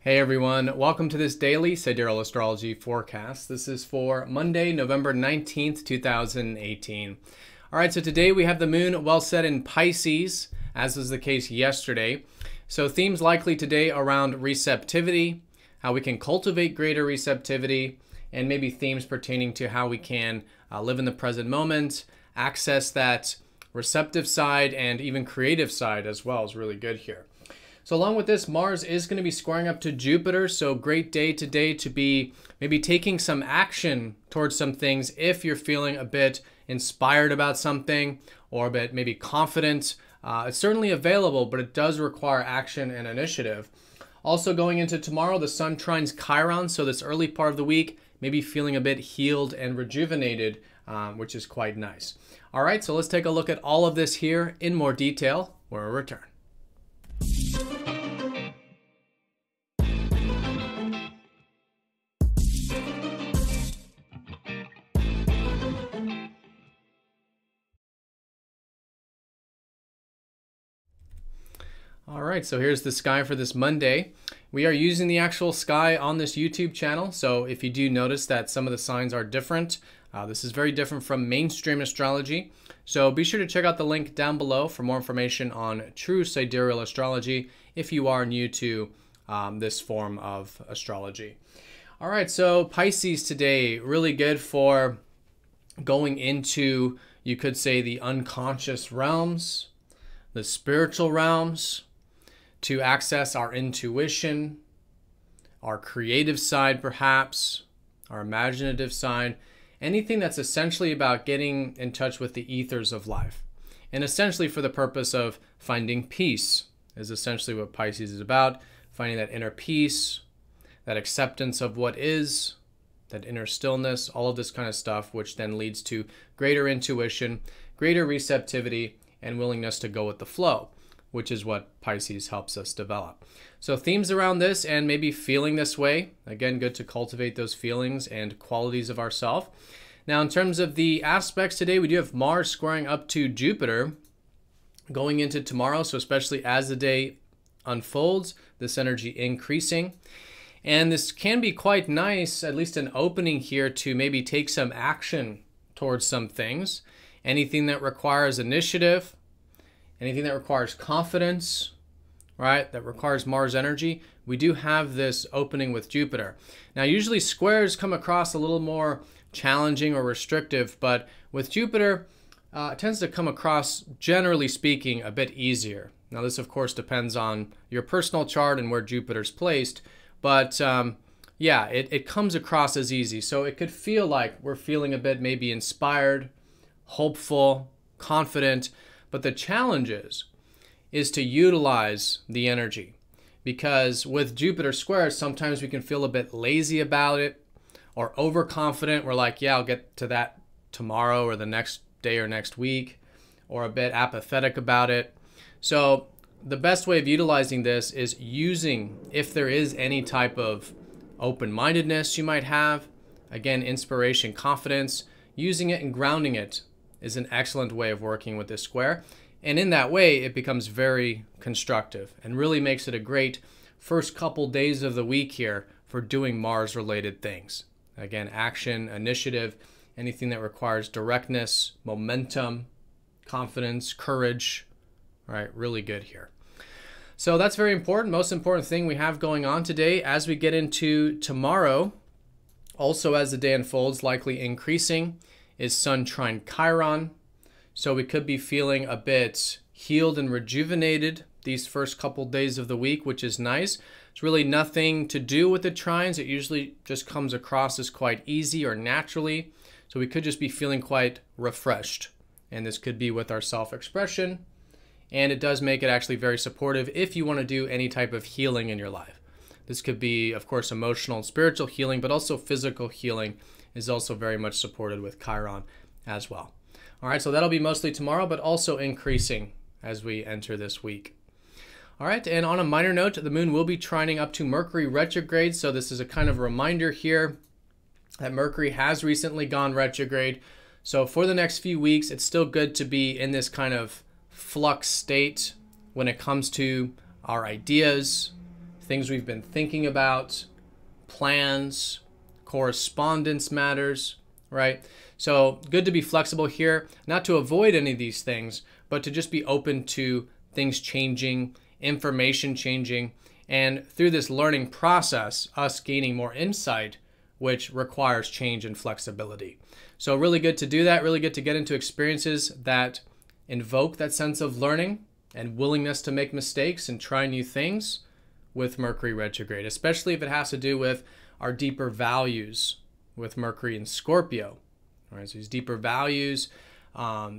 Hey everyone, welcome to this daily Sidereal Astrology forecast. This is for Monday, November 19th, 2018. All right, so today we have the moon well set in Pisces, as was the case yesterday. So themes likely today around receptivity, how we can cultivate greater receptivity, and maybe themes pertaining to how we can live in the present moment, access that receptive side, and even creative side as well is really good here. So along with this, Mars is going to be squaring up to Jupiter, so great day today to be maybe taking some action towards some things if you're feeling a bit inspired about something or a bit maybe confident. It's certainly available, but it does require action and initiative. Also going into tomorrow, the Sun trines Chiron, so this early part of the week, maybe feeling a bit healed and rejuvenated, which is quite nice. All right, so let's take a look at all of this here in more detail when we return. All right, so here's the sky for this Monday. We are using the actual sky on this YouTube channel, so if you do notice that some of the signs are different, this is very different from mainstream astrology. So be sure to check out the link down below for more information on true sidereal astrology if you are new to this form of astrology. All right, so Pisces today, really good for going into, you could say, the unconscious realms, the spiritual realms, to access our intuition, our creative side perhaps, our imaginative side, anything that's essentially about getting in touch with the ethers of life. And essentially for the purpose of finding peace is essentially what Pisces is about, finding that inner peace, that acceptance of what is, that inner stillness, all of this kind of stuff, which then leads to greater intuition, greater receptivity, and willingness to go with the flow, which is what Pisces helps us develop. So themes around this and maybe feeling this way. Again, good to cultivate those feelings and qualities of ourself. Now, in terms of the aspects today, we do have Mars squaring up to Jupiter going into tomorrow. So especially as the day unfolds, this energy increasing. And this can be quite nice, at least an opening here to maybe take some action towards some things. Anything that requires initiative, anything that requires confidence, right, that requires Mars energy, we do have this opening with Jupiter. Now, usually squares come across a little more challenging or restrictive, but with Jupiter, it tends to come across, generally speaking, a bit easier. Now, this, of course, depends on your personal chart and where Jupiter's placed, but yeah, it comes across as easy. So it could feel like we're feeling a bit maybe inspired, hopeful, confident, but the challenge is to utilize the energy, because with Jupiter squares, sometimes we can feel a bit lazy about it or overconfident. We're like, yeah, I'll get to that tomorrow or the next day or next week, or a bit apathetic about it. So the best way of utilizing this is using, if there is any type of open-mindedness you might have, again, inspiration, confidence, using it and grounding it is an excellent way of working with this square. And in that way, it becomes very constructive and really makes it a great first couple days of the week here for doing Mars-related things. Again, action, initiative, anything that requires directness, momentum, confidence, courage, right? Really good here. So that's very important. Most important thing we have going on today as we get into tomorrow, also as the day unfolds, likely increasing, is Sun trine Chiron. So we could be feeling a bit healed and rejuvenated these first couple days of the week, which is nice. It's really nothing to do with the trines. It usually just comes across as quite easy or naturally. So we could just be feeling quite refreshed. And this could be with our self-expression. And it does make it actually very supportive if you want to do any type of healing in your life. This could be, of course, emotional and spiritual healing, but also physical healing is also very much supported with Chiron as well. All right, so that'll be mostly tomorrow, but also increasing as we enter this week. All right, and on a minor note, the moon will be trining up to Mercury retrograde. So this is a kind of reminder here that Mercury has recently gone retrograde. So for the next few weeks, it's still good to be in this kind of flux state when it comes to our ideas, things we've been thinking about, plans, correspondence matters, right? So good to be flexible here, not to avoid any of these things, but to just be open to things changing, information changing, and through this learning process, us gaining more insight, which requires change and flexibility. So really good to do that, really good to get into experiences that invoke that sense of learning and willingness to make mistakes and try new things with Mercury retrograde, especially if it has to do with our deeper values with Mercury and Scorpio. All right, so these deeper values,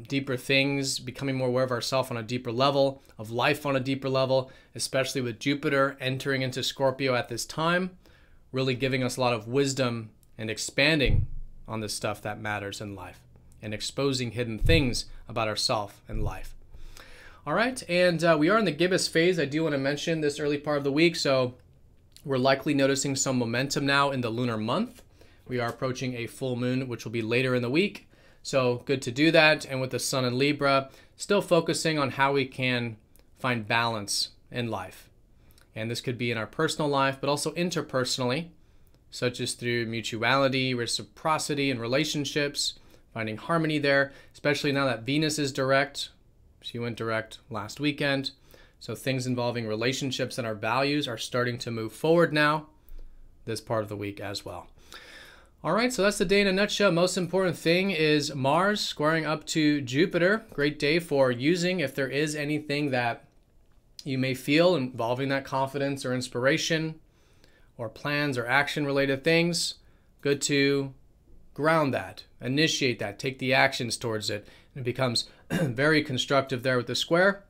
deeper things, becoming more aware of ourselves on a deeper level, of life on a deeper level, especially with Jupiter entering into Scorpio at this time, really giving us a lot of wisdom and expanding on the stuff that matters in life and exposing hidden things about ourselves and life. All right, and we are in the gibbous phase. I do want to mention this early part of the week, so we're likely noticing some momentum now in the lunar month. We are approaching a full moon, which will be later in the week, so good to do that. And with the sun in Libra, still focusing on how we can find balance in life. And this could be in our personal life, but also interpersonally, such as through mutuality, reciprocity, and relationships, finding harmony there, especially now that Venus is direct. She went direct last weekend. So things involving relationships and our values are starting to move forward now, this part of the week as well. All right, so that's the day in a nutshell. Most important thing is Mars squaring up to Jupiter. Great day for using if there is anything that you may feel involving that confidence or inspiration or plans or action related things. Good to ground that, initiate that, take the actions towards it. And it becomes very constructive there with the square,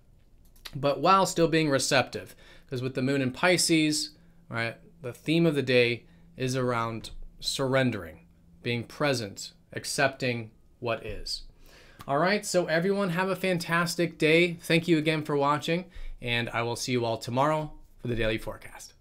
but while still being receptive. Because with the moon in Pisces, right, the theme of the day is around surrendering, being present, accepting what is. All right, so everyone have a fantastic day. Thank you again for watching, and I will see you all tomorrow for the daily forecast.